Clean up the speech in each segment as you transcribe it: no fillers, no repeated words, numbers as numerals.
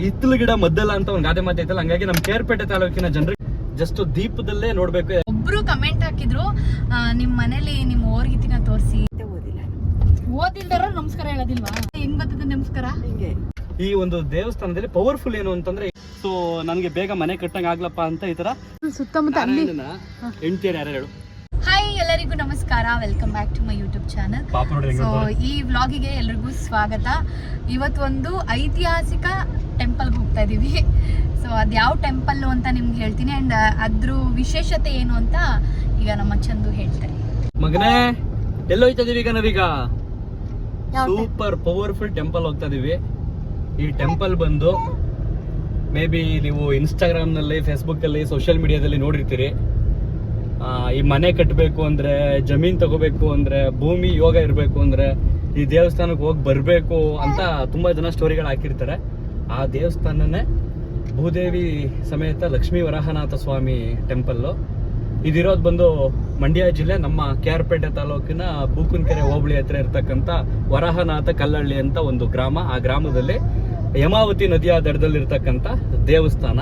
ಹಿತ್ತಲು ಗಿಡ ಮದ್ದಲ್ಲ ಅಂತ ಒಂದು ಗಾದೆ ಮಾತು ಐತಲ್ಲ, ಹಂಗಾಗಿ ನಮ್ಮ ಕೇರ್ಪೇಟೆ ತಾಲೂಕಿನ ಜನರಿಗೆ ಜಸ್ಟ್ ದೀಪದಲ್ಲೇ ನೋಡ್ಬೇಕು. ಒಬ್ರು ಕಮೆಂಟ್ ಹಾಕಿದ್ರು, ನಿಮ್ ಮನೇಲಿ ನಿಮ್ ಓರ್ಗಿತಿನ ತೋರಿಸಿ. ಓದಿಲ್ದಾರ ನಮಸ್ಕಾರ ಹೇಳೋದಿಲ್ವಾ? ಹೆಂಗ್ ಬರ್ತದೆ ನಮಸ್ಕಾರ? ಈ ಒಂದು ದೇವಸ್ಥಾನದಲ್ಲಿ ಪವರ್ಫುಲ್ ಏನು ಅಂತಂದ್ರೆ, ಸೊ ನನಗೆ ಬೇಗ ಮನೆ ಕಟ್ಟಂಗ ಆಗ್ಲಪ್ಪ ಅಂತ ಈ ತರ ಸುತ್ತಮುತ್ತ ಹೆಂಡ್ತಿಯರು ಯಾರು ಹೇಳು. ಹಾಯ್, ಎಲ್ಲರಿಗೂ ನಮಸ್ಕಾರ. Welcome back to my YouTube channel. So ಈ ವ್ಲಾಗಿಗೆ ಎಲ್ರಿಗೂ ಸ್ವಾಗತ. ಇವತ್ತು ಒಂದು ಐತಿಹಾಸಿಕ ಟೆಂಪಲ್ಗೆ ಹೋಗ್ತಾ ಇದೀವಿ. ಸೊ ಅದು ಯಾವ ಟೆಂಪಲ್ ಅಂತ ನಿಮ್ಗೆ ಹೇಳ್ತೀನಿ, ಅಂಡ್ ಅದ್ರ ವಿಶೇಷತೆ ಏನು ಅಂತ ಈಗ ನಮ್ಮ ಚಂದು ಹೇಳ್ತಾರೆ. ಮಗನೇ ಎಲ್ಲೋಯ್ತಾ ಇದೀವಿ ಈಗ ನಾವೀಗ ಸೂಪರ್ ಪವರ್ಫುಲ್ ಟೆಂಪಲ್ ಹೋಗ್ತಾ ಇದೀವಿ. ಈ ಟೆಂಪಲ್ ಬಂದು ಮೇ ಬಿ ನೀವು ಇನ್ಸ್ಟಾಗ್ರಾಮ್ ನಲ್ಲಿ, ಫೇಸ್ಬುಕ್ ಅಲ್ಲಿ, ಸೋಷಿಯಲ್ ಮೀಡಿಯಾದಲ್ಲಿ ನೋಡಿರ್ತೀರಿ. ಈ ಮನೆ ಕಟ್ಟಬೇಕು ಅಂದ್ರೆ, ಜಮೀನ್ ತಗೋಬೇಕು ಅಂದ್ರೆ, ಭೂಮಿ ಯೋಗ ಇರಬೇಕು ಅಂದ್ರೆ ಈ ದೇವಸ್ಥಾನಕ್ಕೆ ಹೋಗಿ ಬರಬೇಕು ಅಂತ ತುಂಬಾ ಜನ ಸ್ಟೋರಿಗಳು ಹಾಕಿರ್ತಾರೆ. ಆ ದೇವಸ್ಥಾನನೇ ಭೂದೇವಿ ಸಮೇತ ಲಕ್ಷ್ಮೀ ವರಹನಾಥ ಸ್ವಾಮಿ ಟೆಂಪಲ್ಲು. ಇದಿರೋದು ಬಂದು ಮಂಡ್ಯ ಜಿಲ್ಲೆ ನಮ್ಮ ಕೇರ್ಪೇಟೆ ತಾಲೂಕಿನ ಬೂಕುನ್ಕೆರೆ ಹೋಬಳಿ ಹತ್ರ ಇರ್ತಕ್ಕಂಥ ವರಹನಾಥ ಕಲ್ಲಳ್ಳಿ ಅಂತ ಒಂದು ಗ್ರಾಮ. ಆ ಗ್ರಾಮದಲ್ಲಿ ಹೇಮಾವತಿ ನದಿಯ ದಡದಲ್ಲಿರ್ತಕ್ಕಂಥ ದೇವಸ್ಥಾನ.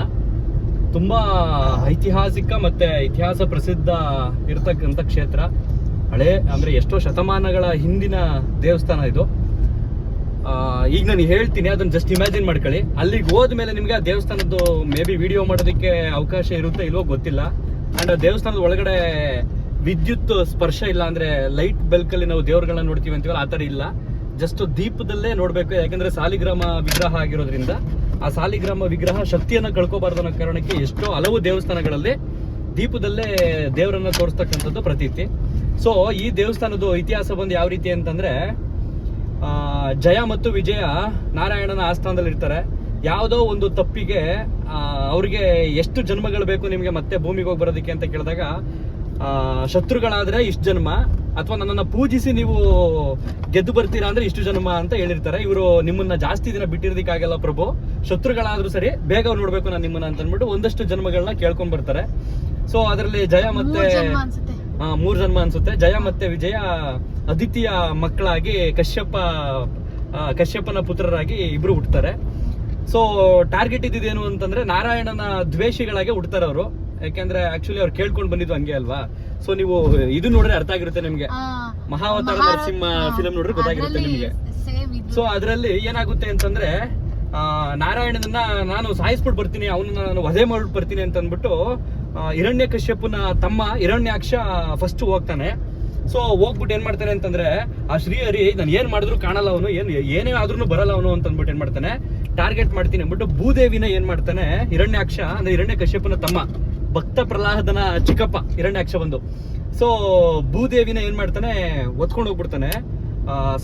ತುಂಬಾ ಐತಿಹಾಸಿಕ ಮತ್ತೆ ಇತಿಹಾಸ ಪ್ರಸಿದ್ಧ ಇರ್ತಕ್ಕಂಥ ಕ್ಷೇತ್ರ. ಹಳೆ ಅಂದ್ರೆ ಎಷ್ಟೋ ಶತಮಾನಗಳ ಹಿಂದಿನ ದೇವಸ್ಥಾನ ಇದು. ಈಗ ನಾನು ಹೇಳ್ತೀನಿ, ಅದನ್ನ ಜಸ್ಟ್ ಇಮ್ಯಾಜಿನ್ ಮಾಡ್ಕೊಳ್ಳಿ. ಅಲ್ಲಿಗೆ ಹೋದ್ಮೇಲೆ ನಿಮ್ಗೆ ಆ ದೇವಸ್ಥಾನದ್ದು ಮೇ ಬಿ ವಿಡಿಯೋ ಮಾಡೋದಕ್ಕೆ ಅವಕಾಶ ಇರುತ್ತೆ ಇಲ್ವೋ ಗೊತ್ತಿಲ್ಲ. ಅಂಡ್ ಆ ದೇವಸ್ಥಾನದ ಒಳಗಡೆ ವಿದ್ಯುತ್ ಸ್ಪರ್ಶ ಇಲ್ಲ, ಅಂದ್ರೆ ಲೈಟ್ ಬೆಲ್ಕಲ್ಲಿ ನಾವು ದೇವರುಗಳನ್ನ ನೋಡ್ತೀವಿ ಅಂತೀವಲ್ಲ, ಆ ಥರ ಇಲ್ಲ. ಜಸ್ಟ್ ದೀಪದಲ್ಲೇ ನೋಡ್ಬೇಕು. ಯಾಕಂದ್ರೆ ಸಾಲಿಗ್ರಾಮ ವಿಗ್ರಹ ಆಗಿರೋದ್ರಿಂದ ಆ ಸಾಲಿಗ್ರಾಮ ವಿಗ್ರಹ ಶಕ್ತಿಯನ್ನ ಕಳ್ಕೋಬಾರ್ದು ಅನ್ನೋ ಕಾರಣಕ್ಕೆ ಎಷ್ಟೋ ಹಲವು ದೇವಸ್ಥಾನಗಳಲ್ಲಿ ದೀಪದಲ್ಲೇ ದೇವರನ್ನ ತೋರಿಸ್ತಕ್ಕಂಥದ್ದು ಪ್ರತೀತಿ. ಸೊ ಈ ದೇವಸ್ಥಾನದ ಇತಿಹಾಸ ಬಂದು ಯಾವ ರೀತಿ ಅಂತಂದ್ರೆ, ಜಯ ಮತ್ತು ವಿಜಯ ನಾರಾಯಣನ ಆಸ್ಥಾನದಲ್ಲಿ ಇರ್ತಾರೆ. ಯಾವುದೋ ಒಂದು ತಪ್ಪಿಗೆ ಅವ್ರಿಗೆ ಎಷ್ಟು ಜನ್ಮಗಳು ಬೇಕು ನಿಮ್ಗೆ ಮತ್ತೆ ಭೂಮಿಗೆ ಹೋಗಿ ಬರೋದಕ್ಕೆ ಅಂತ ಕೇಳಿದಾಗ, ಶತ್ರುಗಳಾದ್ರೆ ಇಷ್ಟು ಜನ್ಮ, ಅಥವಾ ನನ್ನನ್ನು ಪೂಜಿಸಿ ನೀವು ಗೆದ್ದು ಬರ್ತೀರಾ ಅಂದ್ರೆ ಇಷ್ಟು ಜನ್ಮ ಅಂತ ಹೇಳಿರ್ತಾರೆ. ಇವರು ನಿಮ್ಮನ್ನ ಜಾಸ್ತಿ ದಿನ ಬಿಟ್ಟಿರೋದಕ್ಕಾಗಲ್ಲ ಪ್ರಭು, ಶತ್ರುಗಳಾದ್ರೂ ಸರಿ ಬೇಗ ನೋಡ್ಬೇಕು ನಾನು ನಿಮ್ಮನ್ನ ಅಂತ ಅಂದ್ಬಿಟ್ಟು ಒಂದಷ್ಟು ಜನ್ಮಗಳನ್ನ ಕೇಳ್ಕೊಂಡ್ ಬರ್ತಾರೆ. ಸೊ ಅದರಲ್ಲಿ ಜಯ ಮತ್ತೆ 3 ಜನ್ಮ ಅನ್ಸುತ್ತೆ. ಜಯ ಮತ್ತೆ ವಿಜಯ ಅದಿತಿಯ ಮಕ್ಕಳಾಗಿ ಕಶ್ಯಪನ ಪುತ್ರರಾಗಿ ಇಬ್ರು ಹುಟ್ಟುತ್ತಾರೆ. ಸೊ ಟಾರ್ಗೆಟ್ ಇದ್ದಿದ್ದೇನು ಅಂತಂದ್ರೆ, ನಾರಾಯಣನ ದ್ವೇಷಿಗಳಾಗಿ ಹುಡ್ತಾರೆ ಅವರು. ಯಾಕೆಂದ್ರೆ ಆಕ್ಚುಲಿ ಅವ್ರು ಕೇಳ್ಕೊಂಡು ಬಂದಿದ್ದು ಹಂಗೆ ಅಲ್ವಾ. ಸೊ ನೀವು ಇದು ನೋಡ್ರೆ ಅರ್ಥ ಆಗಿರುತ್ತೆ ನಿಮ್ಗೆ. ಮಹಾವತಾರ ನರಸಿಂಹ ಫಿಲಂ ನೋಡ್ರೆ ಗೊತ್ತಾಗಿರುತ್ತೆ ನಿಮ್ಗೆ. ಸೊ ಅದ್ರಲ್ಲಿ ಏನಾಗುತ್ತೆ ಅಂತಂದ್ರೆ, ನಾರಾಯಣನನ್ನ ನಾನು ಸಾಯಿಸ್ಬಿಟ್ಟು ಬರ್ತೀನಿ, ಅವನನ್ನ ನಾನು ವಧೆ ಮಾಡ್ಬಿಟ್ಟು ಬರ್ತೀನಿ ಅಂತ ಅಂದ್ಬಿಟ್ಟು ಹಿರಣ್ಯ ಕಶ್ಯಪನ ತಮ್ಮ ಹಿರಣ್ಯಾಕ್ಷ ಫಸ್ಟ್ ಹೋಗ್ತಾನೆ. ಸೊ ಹೋಗ್ಬಿಟ್ಟು ಏನ್ ಮಾಡ್ತಾನೆ ಅಂತಂದ್ರೆ, ಆ ಶ್ರೀಹರಿ ನಾನು ಏನ್ ಮಾಡಿದ್ರು ಕಾಣಲ್ಲ ಅವನು, ಏನೇ ಆದ್ರೂ ಬರಲ್ಲ ಅವನು ಅಂತ ಅಂದ್ಬಿಟ್ಟು ಏನ್ ಮಾಡ್ತಾನೆ, ಟಾರ್ಗೆಟ್ ಮಾಡ್ತೀನಿ ಅಂದ್ಬಿಟ್ಟು ಭೂದೇವಿನ ಏನ್ ಮಾಡ್ತಾನೆ, ಹಿರಣ್ಯಾಕ್ಷ ಅಂದ್ರೆ ಹಿರಣ್ಯ ಕಶ್ಯಪನ ತಮ್ಮ, ಭಕ್ತ ಪ್ರಹ್ಲಾದನ ಚಿಕ್ಕಪ್ಪ ಹಿರಣ್ಯಾಕ್ಷ ಬಂದು. ಸೊ ಭೂದೇವಿನ ಏನ್ ಮಾಡ್ತಾನೆ, ಒತ್ಕೊಂಡು ಹೋಗ್ಬಿಡ್ತಾನೆ,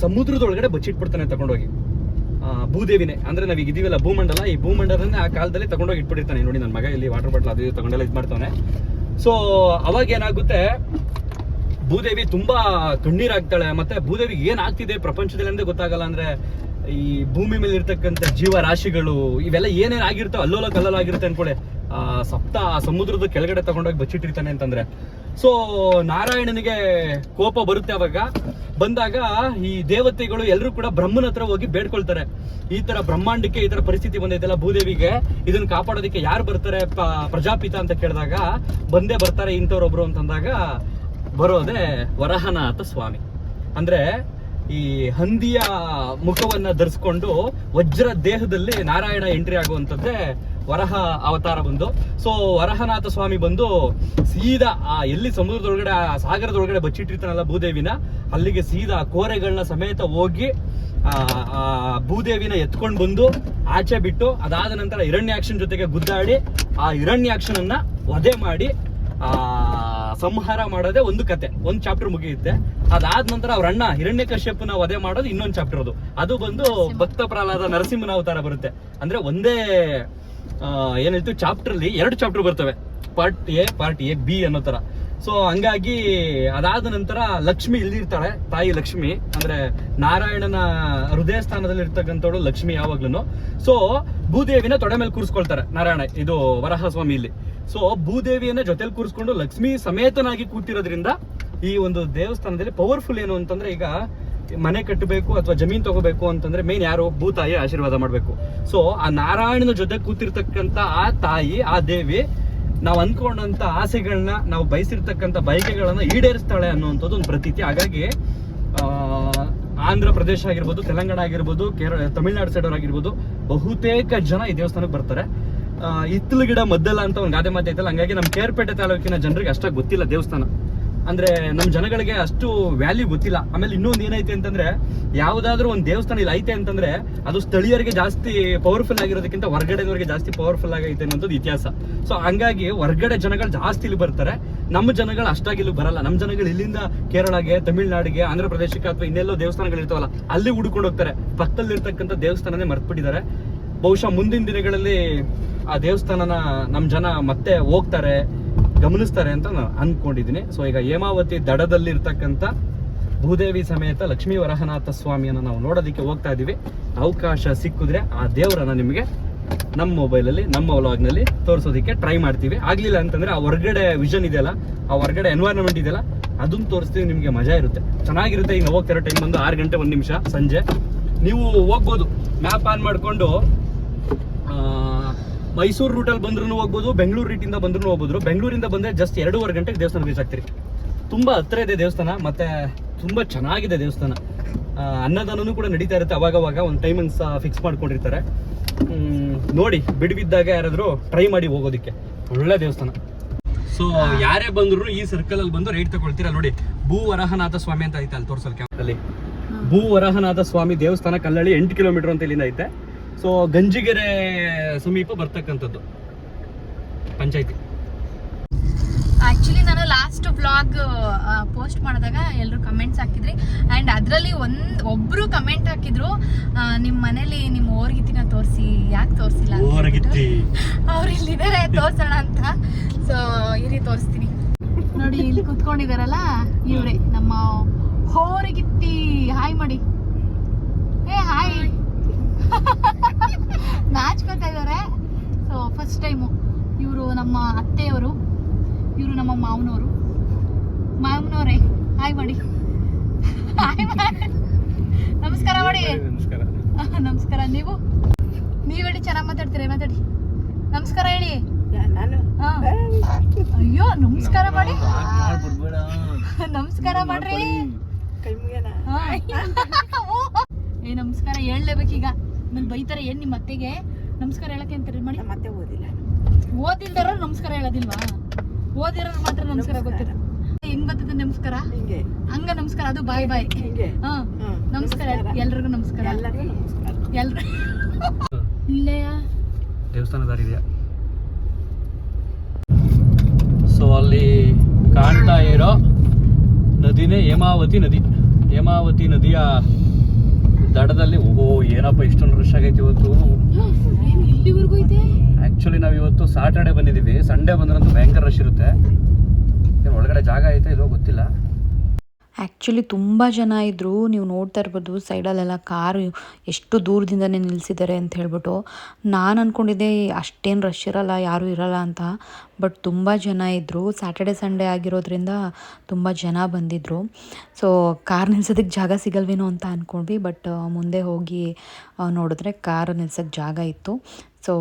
ಸಮುದ್ರದೊಳಗಡೆ ಬಚ್ಚಿಟ್ಬಿಡ್ತಾನೆ ತಗೊಂಡೋಗಿ. ಭೂದೇವಿನೇ ಅಂದ್ರೆ ನಾವೀಗ ಇದೀವಲ್ಲ ಭೂಮಂಡಲ, ಈ ಭೂಮಂಡಲನೇ ಆ ಕಾಲದಲ್ಲಿ ತಗೊಂಡೋಗಿ ಇಟ್ಬಿಟ್ಟಿರ್ತಾನೆ. ನೋಡಿ ನನ್ನ ಮಗ ಇಲ್ಲಿ ವಾಟರ್ ಬಾಟ್ಲ್ ಅದು ತಗೊಂಡೆಲ್ಲ ಇದು ಮಾಡ್ತಾನೆ. ಸೊ ಅವಾಗ ಏನಾಗುತ್ತೆ, ಭೂದೇವಿ ತುಂಬಾ ಕಣ್ಣೀರಾಗ್ತಾಳೆ. ಮತ್ತೆ ಭೂದೇವಿಗೆ ಏನ್ ಆಗ್ತಿದೆ ಪ್ರಪಂಚದಲ್ಲಿ ಅಂದ್ರೆ ಗೊತ್ತಾಗಲ್ಲ. ಅಂದ್ರೆ ಈ ಭೂಮಿ ಮೇಲೆ ಇರ್ತಕ್ಕಂಥ ಜೀವರಾಶಿಗಳು ಇವೆಲ್ಲ ಏನೇನ್ ಆಗಿರ್ತಾವ ಅಲ್ಲೋಲ ಕಲ್ಲೋಲ ಆಗಿರುತ್ತೆ ಅನ್ಕೊಳ್ಳಿ, ಸಪ್ತ ಸಮುದ್ರದ ಕೆಳಗಡೆ ತಗೊಂಡೋಗಿ ಬಚ್ಚಿಟ್ಟಿರ್ತಾನೆ ಅಂತಂದ್ರೆ. ಸೊ ನಾರಾಯಣನಿಗೆ ಕೋಪ ಬರುತ್ತೆ. ಅವಾಗ ಬಂದಾಗ ಈ ದೇವತೆಗಳು ಎಲ್ಲರೂ ಕೂಡ ಬ್ರಹ್ಮನ ಹತ್ರ ಹೋಗಿ ಬೇಡ್ಕೊಳ್ತಾರೆ, ಈ ತರ ಬ್ರಹ್ಮಾಂಡಕ್ಕೆ ಈ ತರ ಪರಿಸ್ಥಿತಿ ಬಂದೈತಲ್ಲ ಭೂದೇವಿಗೆ, ಇದನ್ನ ಕಾಪಾಡೋದಕ್ಕೆ ಯಾರು ಬರ್ತಾರೆ ಪ್ರಜಾಪಿತ ಅಂತ ಕೇಳಿದಾಗ, ಬಂದೇ ಬರ್ತಾರೆ ಇಂಥವ್ರೊಬ್ರು ಅಂತಂದಾಗ ಬರೋದೇ ವರಹನಾಥ ಸ್ವಾಮಿ. ಅಂದ್ರೆ ಈ ಹಂದಿಯ ಮುಖವನ್ನ ಧರಿಸ್ಕೊಂಡು ವಜ್ರ ದೇಹದಲ್ಲಿ ನಾರಾಯಣ ಎಂಟ್ರಿ ಆಗುವಂತದ್ದೇ ವರಹ ಅವತಾರ ಬಂದು. ಸೊ ವರಹನಾಥ ಸ್ವಾಮಿ ಬಂದು ಸೀದಾ ಎಲ್ಲಿ ಸಮುದ್ರದೊಳಗಡೆ, ಆ ಸಾಗರದೊಳಗಡೆ ಬಚ್ಚಿಟ್ಟಿರ್ತಾನಲ್ಲ ಭೂದೇವಿನ, ಅಲ್ಲಿಗೆ ಸೀದಾ ಕೋರೆಗಳನ್ನ ಸಮೇತ ಹೋಗಿ ಭೂದೇವಿನ ಎತ್ಕೊಂಡು ಬಂದು ಆಚೆ ಬಿಟ್ಟು, ಅದಾದ ನಂತರ ಹಿರಣ್ಯಾಕ್ಷನ್ ಜೊತೆಗೆ ಗುದ್ದಾಡಿ ಆ ಹಿರಣ್ಯಾಕ್ಷನನ್ನ ವಧೆ ಮಾಡಿ ಸಂಹಾರ ಮಾಡೋದೇ ಒಂದು ಕತೆ, ಒಂದು ಚಾಪ್ಟರ್ ಮುಗಿಯುತ್ತೆ. ಅದಾದ ನಂತರ ಅವ್ರ ಅಣ್ಣ ಹಿರಣ್ಯ ಕಶ್ಯಪನ ವಧೆ ಮಾಡೋದು ಇನ್ನೊಂದು ಚಾಪ್ಟರ್. ಅದು ಬಂದು ಭಕ್ತ ಪ್ರಹ್ಲಾದ ನರಸಿಂಹನ ಅವತಾರ ಬರುತ್ತೆ. ಅಂದ್ರೆ ಒಂದೇ ಏನ್ ಹೇಳ್ತೀವಿ ಚಾಪ್ಟರ್ ಅಲ್ಲಿ 2 ಚಾಪ್ಟರ್ ಬರ್ತವೆ, ಪಾರ್ಟ್ ಎ ಬಿ ಅನ್ನೋ ತರ. ಸೊ ಹಂಗಾಗಿ ಅದಾದ ನಂತರ ಲಕ್ಷ್ಮಿ ಇಲ್ಲಿರ್ತಾಳೆ, ತಾಯಿ ಲಕ್ಷ್ಮಿ ಅಂದ್ರೆ ನಾರಾಯಣನ ಹೃದಯ ಸ್ಥಾನದಲ್ಲಿ ಇರ್ತಕ್ಕಂಥವಳು ಲಕ್ಷ್ಮಿ ಯಾವಾಗ್ಲೂ. ಸೊ ಭೂದೇವಿನ ತೊಡೆ ಮೇಲೆ ಕೂರಿಸ್ಕೊಳ್ತಾರೆ ನಾರಾಯಣ, ಇದು ವರಹ ಸ್ವಾಮಿ ಇಲ್ಲಿ. ಸೊ ಭೂದೇವಿಯನ್ನ ಜೊತೆಲಿ ಕೂರಿಸ್ಕೊಂಡು ಲಕ್ಷ್ಮಿ ಸಮೇತನಾಗಿ ಕೂತಿರೋದ್ರಿಂದ ಈ ಒಂದು ದೇವಸ್ಥಾನದಲ್ಲಿ ಪವರ್ಫುಲ್ ಏನು ಅಂತಂದ್ರೆ, ಈಗ ಮನೆ ಕಟ್ಟಬೇಕು ಅಥವಾ ಜಮೀನ್ ತಗೋಬೇಕು ಅಂತಂದ್ರೆ ಮೇನ್ ಯಾರು? ಭೂತಾಯಿ ಆಶೀರ್ವಾದ ಮಾಡಬೇಕು. ಸೊ ಆ ನಾರಾಯಣನ ಜೊತೆ ಕೂತಿರ್ತಕ್ಕಂಥ ಆ ತಾಯಿ, ಆ ದೇವಿ ನಾವು ಅಂದ್ಕೊಂಡಂತ ಆಸೆಗಳನ್ನ, ನಾವು ಬಯಸಿರ್ತಕ್ಕಂಥ ಬಯಕೆಗಳನ್ನ ಈಡೇರಿಸ್ತಾಳೆ ಅನ್ನುವಂಥದ್ದು ಒಂದು ಪ್ರತೀತಿ. ಹಾಗಾಗಿ ಆಂಧ್ರ ಪ್ರದೇಶ ಆಗಿರ್ಬೋದು, ತೆಲಂಗಾಣ ಆಗಿರ್ಬೋದು, ತಮಿಳ್ನಾಡು ಸೈಡ್ ಆಗಿರ್ಬೋದು, ಬಹುತೇಕ ಜನ ಈ ದೇವಸ್ಥಾನಕ್ಕೆ ಬರ್ತಾರೆ. ಹಿತ್ತಲು ಗಿಡ ಮದ್ದಲ್ಲ ಅಂತ ಒಂದು ಗಾದೆ ಮಾತು ಐತಲ್ಲ, ಹಂಗಾಗಿ ನಮ್ಮ ಕೇರ್ಪೇಟೆ ತಾಲೂಕಿನ ಜನರಿಗೆ ಅಷ್ಟಾಗಿ ಗೊತ್ತಿಲ್ಲ ದೇವಸ್ಥಾನ ಅಂದ್ರೆ, ನಮ್ಮ ಜನಗಳಿಗೆ ಅಷ್ಟು ವ್ಯಾಲ್ಯೂ ಗೊತ್ತಿಲ್ಲ. ಆಮೇಲೆ ಇನ್ನೊಂದು ಏನೈತೆ ಅಂತಂದ್ರೆ, ಯಾವ್ದಾದ್ರು ಒಂದು ದೇವಸ್ಥಾನ ಇಲ್ಲಿ ಐತೆ ಅಂತಂದ್ರೆ ಅದು ಸ್ಥಳೀಯರಿಗೆ ಜಾಸ್ತಿ ಪವರ್ಫುಲ್ ಆಗಿರೋದಕ್ಕಿಂತ ಹೊರಗಡೆದವರಿಗೆ ಜಾಸ್ತಿ ಪವರ್ಫುಲ್ ಆಗೈತೆ ಅನ್ನೋದು ಇತಿಹಾಸ. ಸೊ ಹಂಗಾಗಿ ಹೊರಗಡೆ ಜನಗಳು ಜಾಸ್ತಿ ಇಲ್ಲಿ ಬರ್ತಾರೆ, ನಮ್ಮ ಜನಗಳು ಅಷ್ಟಾಗಿ ಇಲ್ಲಿ ಬರಲ್ಲ. ನಮ್ಮ ಜನಗಳು ಇಲ್ಲಿಂದ ಕೇರಳಗೆ, ತಮಿಳ್ನಾಡಿಗೆ, ಆಂಧ್ರ ಪ್ರದೇಶಕ್ಕೆ ಅಥವಾ ಇನ್ನೆಲ್ಲೋ ದೇವಸ್ಥಾನಗಳು ಇರ್ತಾವಲ್ಲ ಅಲ್ಲಿ ಹುಡ್ಕೊಂಡು ಹೋಗ್ತಾರೆ. ಪಕ್ಕದಲ್ಲಿರ್ತಕ್ಕಂಥ ದೇವಸ್ಥಾನನೇ ಮರ್ತ್ಬಿಟ್ಟಿದ್ದಾರೆ. ಬಹುಶಃ ಮುಂದಿನ ದಿನಗಳಲ್ಲಿ ಆ ದೇವಸ್ಥಾನನ ನಮ್ಮ ಜನ ಮತ್ತೆ ಹೋಗ್ತಾರೆ, ಗಮನಿಸ್ತಾರೆ ಅಂತ ನಾನು ಅನ್ಕೊಂಡಿದ್ದೀನಿ. ಸೊ ಈಗ ಹೇಮಾವತಿ ದಡದಲ್ಲಿರ್ತಕ್ಕಂಥ ಭೂದೇವಿ ಸಮೇತ ಲಕ್ಷ್ಮೀ ವರಹನಾಥ ಸ್ವಾಮಿಯನ್ನು ನಾವು ನೋಡೋದಕ್ಕೆ ಹೋಗ್ತಾ ಇದ್ದೀವಿ. ಅವಕಾಶ ಸಿಕ್ಕಿದ್ರೆ ಆ ದೇವರನ್ನ ನಿಮಗೆ ನಮ್ಮ ಮೊಬೈಲಲ್ಲಿ, ನಮ್ಮ ವ್ಲಾಗ್ನಲ್ಲಿ ತೋರಿಸೋದಕ್ಕೆ ಟ್ರೈ ಮಾಡ್ತೀವಿ. ಆಗ್ಲಿಲ್ಲ ಅಂತಂದ್ರೆ ಆ ಹೊರಗಡೆ ವಿಷನ್ ಇದೆಯಲ್ಲ, ಆ ಹೊರಗಡೆ ಎನ್ವೈರನ್ಮೆಂಟ್ ಇದೆಯಲ್ಲ, ಅದನ್ನ ತೋರಿಸ್ತೀವಿ. ನಿಮಗೆ ಮಜಾ ಇರುತ್ತೆ, ಚೆನ್ನಾಗಿರುತ್ತೆ. ಈಗ ಹೋಗ್ತಿರೋ ಟೈಮ್ ಬಂದು 6 ಗಂಟೆ 1 ನಿಮಿಷ ಸಂಜೆ. ನೀವು ಹೋಗ್ಬೋದು, ಮ್ಯಾಪ್ ಆನ್ ಮಾಡಿಕೊಂಡು ಮೈಸೂರು ರೂಟಲ್ಲಿ ಬಂದ್ರೂ ಹೋಗ್ಬೋದು, ಬೆಂಗಳೂರು ರೀಟಿಂದ ಬಂದ್ರೂ ಹೋಗ್ಬೋದು. ಬೆಂಗಳೂರಿಂದ ಬಂದರೆ ಜಸ್ಟ್ 2.5 ಗಂಟೆಗೆ ದೇವಸ್ಥಾನ ರೀಚ್ ಆಗ್ತೀರಿ. ತುಂಬ ಹತ್ರ ಇದೆ ದೇವಸ್ಥಾನ, ಮತ್ತು ತುಂಬ ಚೆನ್ನಾಗಿದೆ ದೇವಸ್ಥಾನ. ಅನ್ನದಾನೂ ಕೂಡ ನಡೀತಾ ಇರುತ್ತೆ ಅವಾಗವಾಗ, ಒಂದು ಟೈಮಿಂಗ್ಸ್ ಫಿಕ್ಸ್ ಮಾಡ್ಕೊಂಡಿರ್ತಾರೆ. ನೋಡಿ, ಬಿಡುವಿದ್ದಾಗ ಯಾರಾದರೂ ಟ್ರೈ ಮಾಡಿ ಹೋಗೋದಕ್ಕೆ, ಒಳ್ಳೆ ದೇವಸ್ಥಾನ. ಸೊ ಯಾರೇ ಬಂದ್ರು ಈ ಸರ್ಕಲ್ ಅಲ್ಲಿ ಬಂದು ರೈಟ್ ತಗೊಳ್ತೀರಾ. ನೋಡಿ, ಭೂ ವರಹನಾಥ ಸ್ವಾಮಿ ಅಂತ ಐತೆ ಅಲ್ಲಿ ತೋರ್ಸಲ್ಕೆ. ಅಲ್ಲಿ ಭೂ ವರಹನಾಥ ಸ್ವಾಮಿ ದೇವಸ್ಥಾನ ಕಲ್ಲಳ್ಳಿ 8 ಕಿಲೋಮೀಟರ್ ಅಂತ ಇಲ್ಲಿಂದ ಐತೆ. ಸೊ ಗಂಜಿಗೆರೆ ಸಮೀಪ ಬರ್ತಕ್ಕಂಥದ್ದು ಪಂಚಾಯತಿ. ಆಕ್ಚುಲಿ ನಾನು ಲಾಸ್ಟ್ ವ್ಲಾಗ್ ಪೋಸ್ಟ್ ಮಾಡಿದಾಗ ಎಲ್ಲರೂ ಕಮೆಂಟ್ಸ್ ಹಾಕಿದ್ರಿ, ಆ್ಯಂಡ್ ಅದರಲ್ಲಿ ಒಬ್ರು ಕಮೆಂಟ್ ಹಾಕಿದ್ರು, ನಿಮ್ಮ ಮನೇಲಿ ನಿಮ್ಮ ಓರ್ಗಿತ್ತಿನ ತೋರಿಸಿ, ಯಾಕೆ ತೋರಿಸಿಲ್ಲ ಅವ್ರು ಇಲ್ಲಿದ್ದಾರೆ ತೋರ್ಸೋಣ ಅಂತ. ಸೊ ಇರಿ ತೋರಿಸ್ತೀನಿ. ನೋಡಿ, ಇಲ್ಲಿ ಕುತ್ಕೊಂಡಿದಾರಲ್ಲ ಇವ್ರೆ ನಮ್ಮ ಹೋರಗಿತ್ತಿ. ಹಾಯ್ ಮಾಡಿ, ಏ ಹಾಯ್. ನಾಚ್ಕೋತಾ ಇದ್ದಾರೆ. ಸೊ ಫಸ್ಟ್ ಟೈಮು ಇವರು ನಮ್ಮ ಅತ್ತೆಯವರು, ಇವರು ನಮ್ಮ ಮಾವನವರೇ. ಹಾಯ್ ಮಾಡಿ, ಹಾಯ್ ಮಾಡಿ, ನಮಸ್ಕಾರ ಮಾಡಿ. ನಮಸ್ಕಾರ. ನೀವು ಹೇಳಿ, ಚೆನ್ನಾಗಿ ಮಾತಾಡ್ತೀರಾ, ಮಾತಾಡಿ. ನಮಸ್ಕಾರ ಹೇಳಿ. ಅಯ್ಯೋ, ನಮಸ್ಕಾರ ಮಾಡಿ, ನಮಸ್ಕಾರ ಮಾಡ್ರಿ. ಏ ನಮಸ್ಕಾರ ಹೇಳ್ಲೇಬೇಕೀಗ, ನನ್ ಬೈತಾರೆ. ಏನ್ ನಿಮ್ಮ ಅತ್ತೆಗೆ ನಮಸ್ಕಾರ ಹೇಳಕ್ಕೆ ಅಂತಾರೆ ಮಾಡಿ. ಮತ್ತೆ ಓದಿಲ್ದಾರ ನಮಸ್ಕಾರ ಹೇಳೋದಿಲ್ವಾ? ಓದಿರೋರು ಮಾತ್ರ ನಮಸ್ಕಾರ ಗೊತ್ತಿರ. ಹೆಂಗ್ ಗೊತ್ತದ ನಮಸ್ಕಾರ? ಹಂಗ ನಮಸ್ಕಾರ, ಅದು ಬಾಯ್ ಬಾಯ್. ನಮಸ್ಕಾರ, ಎಲ್ರಿಗೂ ನಮಸ್ಕಾರ. ಎಲ್ರು ಇಲ್ಲೇ ದೇವಸ್ಥಾನ ದಾರಿ ಇದೆಯಾ? ಸೊ ಅಲ್ಲಿ ಕಾಣ್ತಾ ಇರೋ ನದಿನೇ ಹೇಮಾವತಿ ನದಿ. ಹೇಮಾವತಿ ನದಿಯ ದಡದಲ್ಲಿ, ಓಹೋ ಏನಪ್ಪ ಇಷ್ಟೊಂದು ರಶ್ ಆಗೈತಿ ಇವತ್ತು. ಇಲ್ಲಿವರೆಗೂ ಐತೆ. ಆಕ್ಚುಲಿ ನಾವು ಇವತ್ತು ಸಾಟರ್ಡೆ ಬಂದಿದ್ದೀವಿ, ಸಂಡೇ ಬಂದ್ರಂತೂ ಭಯಂಕರ ರಶ್ ಇರುತ್ತೆ. ಒಳಗಡೆ ಜಾಗ ಐತೆ ಇಲ್ಲೋ ಗೊತ್ತಿಲ್ಲ. ಆ್ಯಕ್ಚುಲಿ ತುಂಬ ಜನ ಇದ್ದರು. ನೀವು ನೋಡ್ತಾ ಇರ್ಬೋದು ಸೈಡಲ್ಲೆಲ್ಲ ಕಾರು ಎಷ್ಟು ದೂರದಿಂದನೇ ನಿಲ್ಲಿಸಿದ್ದಾರೆ ಅಂತ ಹೇಳ್ಬಿಟ್ಟು. ನಾನು ಅಂದ್ಕೊಂಡಿದ್ದೆ ಅಷ್ಟೇನು ರಶ್ ಇರಲ್ಲ, ಯಾರೂ ಇರಲ್ಲ ಅಂತ. ಬಟ್ ತುಂಬ ಜನ ಇದ್ದರು. ಸ್ಯಾಟರ್ಡೆ ಸಂಡೇ ಆಗಿರೋದ್ರಿಂದ ತುಂಬ ಜನ ಬಂದಿದ್ದರು. ಸೊ ಕಾರ್ ನಿಲ್ಸೋದಕ್ಕೆ ಜಾಗ ಸಿಗಲ್ವೇನೋ ಅಂತ ಅಂದ್ಕೊಂಡ್ವಿ. ಬಟ್ ಮುಂದೆ ಹೋಗಿ ನೋಡಿದ್ರೆ ಕಾರ್ ನಿಲ್ಸೋಕ್ಕೆ ಜಾಗ ಇತ್ತು. ಸೊ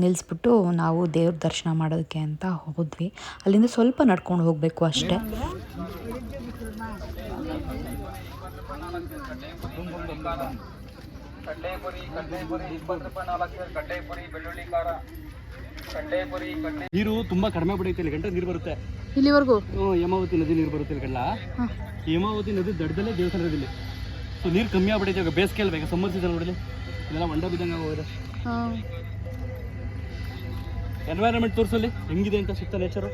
ನಿಲ್ಲಿಸ್ಬಿಟ್ಟು ನಾವು ದೇವ್ರ ದರ್ಶನ ಮಾಡೋದಕ್ಕೆ ಅಂತ ಹೋದ್ವಿ. ಅಲ್ಲಿಂದ ಸ್ವಲ್ಪ ನಡ್ಕೊಂಡು ಹೋಗಬೇಕು ಅಷ್ಟೇ. ನೀರು ತುಂಬಾ ಕಡಿಮೆ ಬಿಡೈತೆ, ಇಲ್ಲಿ ಗಂಟೆ ನೀರು ಬರುತ್ತೆ ಇಲ್ಲಿವರೆಗೂ. ಹೇಮಾವತಿ ನದಿ ನೀರು ಬರುತ್ತೆ ಇಲ್ಲಿಗೆಲ್ಲ. ಹೇಮಾವತಿ ನದಿ ದಡದಲ್ಲೇ ದೇವಸ್ಥಾನ ಇರೋದಿಲ್ಲ. ಸೊ ನೀರು ಕಮ್ಮಿ ಆಗ್ಬಿಟ್ಟೈತೆ ಇವಾಗ. ಬೇಸಿಗೆ ಬೇಕಾ, ಸಮ್ಮರ್ ಸೀಸನ್ ನೋಡಲಿ ಇದೆಲ್ಲ ಹೊಂಡ ಬಿದ್ದಂಗೆ ಆಗೋಗಿದೆ. ಎನ್ವೈರನ್ಮೆಂಟ್ ತೋರಿಸಲಿ ಹೆಂಗಿದೆ ಅಂತ, ಸುತ್ತ ನೇಚರು.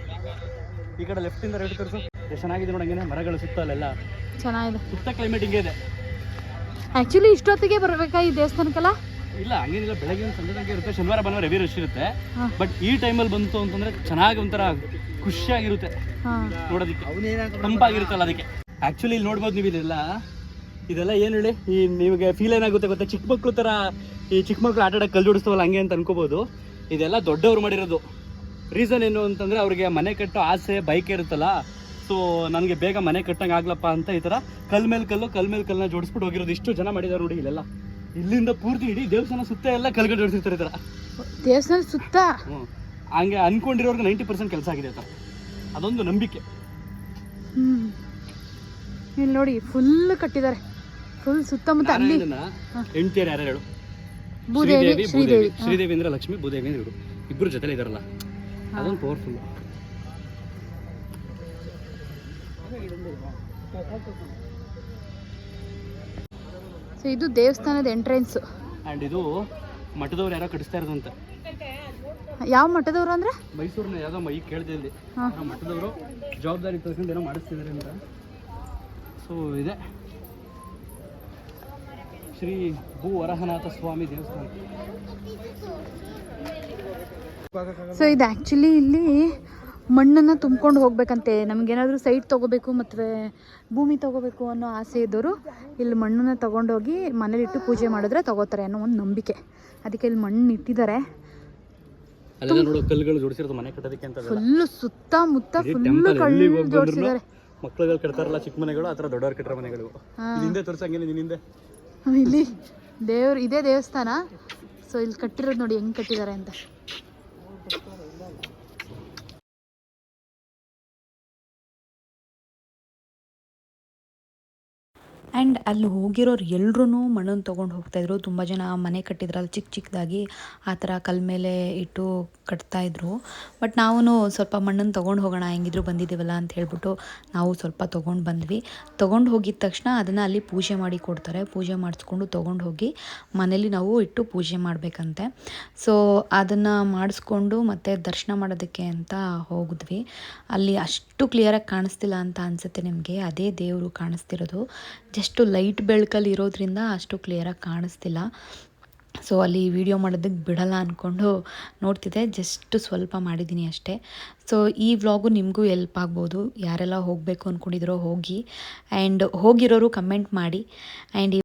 ಈ ಕಡೆ ಲೆಫ್ಟ್ ಇಂದ ರೈಟ್ ತೋರಿಸು, ಎಷ್ಟು ಚೆನ್ನಾಗಿದೆ ನೋಡಂಗೆ. ಮರಗಳು ಸುತ್ತ ಅಲ್ಲೆಲ್ಲ ಚೆನ್ನಾಗಿದೆ. ಸುತ್ತ ಕ್ಲೈಮೇಟ್ ಹಿಂಗೆ ಇದೆ. ಆಕ್ಚುಲಿ ಇಷ್ಟೊತ್ತಿಗೆ ಬರ್ಬೇಕಾ ಈ ದೇವಸ್ಥಾನಕ್ಕೆಲ್ಲ? ಇಲ್ಲ ಹಂಗೇನಿಲ್ಲ, ಬೆಳಗ್ಗೆ ಸಂಜೆ ತನಕ ಇರುತ್ತೆ. ಶನಿವಾರ ಭಾನುವಾರ ಹೆವಿ ರಶ್ ಇರುತ್ತೆ. ಬಟ್ ಈ ಟೈಮಲ್ಲಿ ಬಂತು ಅಂತಂದ್ರೆ ಚೆನ್ನಾಗಿ ಒಂಥರ ಖುಷಿಯಾಗಿರುತ್ತೆ ನೋಡೋದಕ್ಕೆ, ತಂಪಾಗಿರುತ್ತಲ್ಲ ಅದಕ್ಕೆ. ಆಕ್ಚುಲಿ ಇಲ್ಲಿ ನೋಡ್ಬೋದು ನೀವು, ಇದೆಲ್ಲ ಏನು ಹೇಳಿ, ಈ ನಿಮಗೆ ಫೀಲ್ ಏನಾಗುತ್ತೆ ಗೊತ್ತಾ, ಚಿಕ್ಕ ಮಕ್ಳು ಥರ. ಈ ಚಿಕ್ಕ ಮಕ್ಳು ಆಟ ಆಡೋಕೆ ಕಲ್ಲು ಜೋಡಿಸ್ತವಲ್ಲ ಹಂಗೆ ಅಂತ ಅನ್ಕೋಬೋದು. ಇದೆಲ್ಲ ದೊಡ್ಡವ್ರು ಮಾಡಿರೋದು. ರೀಸನ್ ಏನು ಅಂತಂದರೆ ಅವ್ರಿಗೆ ಮನೆ ಕಟ್ಟೋ ಆಸೆ ಬೈಕ್ ಇರುತ್ತಲ್ಲ, ಸೊ ನನಗೆ ಬೇಗ ಮನೆ ಕಟ್ಟಂಗೆ ಆಗ್ಲಪ್ಪ ಅಂತ ಈ ಥರ ಕಲ್ ಮೇಲೆ ಕಲ್ಲನ್ನ ಜೋಡಿಸ್ಬಿಟ್ಟು ಹೋಗಿರೋದು. ಇಷ್ಟು ಜನ ಮಾಡಿದ್ದಾರೆ ನೋಡಿ ಇಲ್ಲೆಲ್ಲ. ಇಲ್ಲಿಂದ ಪೂರ್ತಿ ಇಡೀ ದೇವಸ್ಥಾನ ಸುತ್ತ ಎಲ್ಲ ಕಲ್ಗಳು ಜೋಡಿಸಿರ್ತಾರೆ ಈ ಥರ. ದೇವಸ್ಥಾನ ಸುತ್ತ ಹಂಗೆ ಅನ್ಕೊಂಡಿರೋರ್ಗೆ 90% ಕೆಲಸ ಆಗಿದೆ ಆ ಥರ. ಅದೊಂದು ನಂಬಿಕೆ. ಇಲ್ಲಿ ನೋಡಿ ಫುಲ್ ಕಟ್ಟಿದ್ದಾರೆ, ಫುಲ್ ಸುತ್ತಮುತ್ತ. ಅಲ್ಲಿ ಹೆಂಡ್ತಿಯರು ಯಾರು ಹೇಳು? ಭೂದೇವಿ, ಶ್ರೀದೇವಿ. ಶ್ರೀದೇವಿ ಅಂದ್ರೆ ಲಕ್ಷ್ಮಿ, ಭೂದೇವಿ ಅಂದ್ರೆ ಇವರು ಇಬ್ಬರು ಜೊತೆಲಿ ಇದಾರಲ್ಲ, ಅದೊಂದು ಪವರ್ಫುಲ್. ಸೊ ಇದು ದೇವಸ್ಥಾನದ ಎಂಟ್ರೆನ್ಸ್. ಆ್ಯಂಡ್ ಇದು ಮಠದವ್ರು ಯಾರೋ ಕಟ್ಟಿಸ್ತಾ ಇರೋದಂತೆ. ಯಾವ ಮಠದವ್ರು ಅಂದ್ರೆ? ಮೈಸೂರಿನ ಯಾವುದೋ ಈಗ ಕೇಳಿದೆ ಇಲ್ಲಿ ಮಠದವರು ಜವಾಬ್ದಾರಿ ತಗೊಂಡು ಏನೋ ಮಾಡಿಸ್ತಿದ್ದಾರೆ ಅಂತ. ಸೊ ಇದೆ ಶ್ರೀ ಭೂ ವರಹನಾಥ ಸ್ವಾಮಿ ದೇವಸ್ಥಾನ. ಸೊ ಇದು ಆ್ಯಕ್ಚುಲಿ ಇಲ್ಲಿ ಮಣ್ಣನ್ನು ತುಂಬ್ಕೊಂಡು ಹೋಗ್ಬೇಕಂತೆ. ನಮಗೇನಾದರೂ ಸೈಟ್ ತೊಗೋಬೇಕು ಮತ್ತು ಭೂಮಿ ತೊಗೋಬೇಕು ಅನ್ನೋ ಆಸೆ ಇದ್ದವರು ಇಲ್ಲಿ ಮಣ್ಣನ್ನು ತೊಗೊಂಡೋಗಿ ಮನೇಲಿಟ್ಟು ಪೂಜೆ ಮಾಡಿದ್ರೆ ತೊಗೋತಾರೆ ಅನ್ನೋ ಒಂದು ನಂಬಿಕೆ. ಅದಕ್ಕೆ ಇಲ್ಲಿ ಮಣ್ಣು ಇಟ್ಟಿದ್ದಾರೆ. ಕಲ್ಲುಗಳು ಜೋಡಿಸಿರೋದು ಮನೆ ಕಟ್ಟೋದಕ್ಕೆ ಅಂತ. ಫುಲ್ಲು ಸುತ್ತಮುತ್ತ ಫುಲ್ಲು ಕಲ್ಲು ಜೋಡಿಸಿದ್ದಾರೆ. ಮಕ್ಕಳುಗಳು ಕಟ್ತಾರಲ್ಲ ಚಿಕ್ಕ ಮನೆಗಳು, ಆ ಥರ ದೊಡ್ಡವ್ರು ಕಟ್ಟಿರೋ ಮನೆಗಳು. ಹಿಂದೆ ತೋರಿಸಂಗೇನೆ ನಿನ್ನಿಂದೆ ಇಲ್ಲಿ ದೇವ್ರು ಇದೇ ದೇವಸ್ಥಾನ. ಸೊ ಇಲ್ಲಿ ಕಟ್ಟಿರೋದು ನೋಡಿ ಹೆಂಗೆ ಕಟ್ಟಿದ್ದಾರೆ ಅಂತ. ಆ್ಯಂಡ್ ಅಲ್ಲಿ ಹೋಗಿರೋರು ಎಲ್ಲರೂ ಮಣ್ಣನ್ನು ತೊಗೊಂಡು ಹೋಗ್ತಾಯಿದ್ರು. ತುಂಬ ಜನ ಮನೆ ಕಟ್ಟಿದ್ರಲ್ಲ ಚಿಕ್ಕ ಚಿಕ್ಕದಾಗಿ, ಆ ಥರ ಕಲ್ ಮೇಲೆ ಇಟ್ಟು ಕಟ್ತಾಯಿದ್ರು. ಬಟ್ ನಾವು ಸ್ವಲ್ಪ ಮಣ್ಣನ್ನು ತೊಗೊಂಡು ಹೋಗೋಣ, ಹೆಂಗಿದ್ರು ಬಂದಿದ್ದೀವಲ್ಲ ಅಂತ ಹೇಳ್ಬಿಟ್ಟು ನಾವು ಸ್ವಲ್ಪ ತೊಗೊಂಡು ಬಂದ್ವಿ. ತೊಗೊಂಡು ಹೋಗಿದ ತಕ್ಷಣ ಅದನ್ನು ಅಲ್ಲಿ ಪೂಜೆ ಮಾಡಿ ಕೊಡ್ತಾರೆ. ಪೂಜೆ ಮಾಡಿಸ್ಕೊಂಡು ತೊಗೊಂಡು ಹೋಗಿ ಮನೇಲಿ ನಾವು ಇಟ್ಟು ಪೂಜೆ ಮಾಡಬೇಕಂತೆ. ಸೊ ಅದನ್ನು ಮಾಡಿಸ್ಕೊಂಡು ಮತ್ತೆ ದರ್ಶನ ಮಾಡೋದಕ್ಕೆ ಅಂತ ಹೋಗಿದ್ವಿ. ಅಲ್ಲಿ ಅಷ್ಟು ಕ್ಲಿಯರಾಗಿ ಕಾಣಿಸ್ತಿಲ್ಲ ಅಂತ ಅನಿಸುತ್ತೆ ನಿಮಗೆ. ಅದೇ ದೇವರು ಕಾಣಿಸ್ತಿರೋದು, ಜಸ್ಟು ಲೈಟ್ ಬೆಳಕಲ್ಲಿ ಇರೋದ್ರಿಂದ ಅಷ್ಟು ಕ್ಲಿಯರಾಗಿ ಕಾಣಿಸ್ತಿಲ್ಲ. ಸೊ ಅಲ್ಲಿ ವಿಡಿಯೋ ಮಾಡೋದಕ್ಕೆ ಬಿಡಲ್ಲ ಅಂದ್ಕೊಂಡು ನೋಡ್ತಿದ್ದೆ, ಜಸ್ಟ್ ಸ್ವಲ್ಪ ಮಾಡಿದ್ದೀನಿ ಅಷ್ಟೇ. ಸೊ ಈ ವ್ಲಾಗು ನಿಮಗೂ ಹೆಲ್ಪ್ ಆಗ್ಬೋದು. ಯಾರೆಲ್ಲ ಹೋಗಬೇಕು ಅಂದ್ಕೊಂಡಿದ್ರೋ ಹೋಗಿ, ಆ್ಯಂಡ್ ಹೋಗಿರೋರು ಕಮೆಂಟ್ ಮಾಡಿ. ಆ್ಯಂಡ್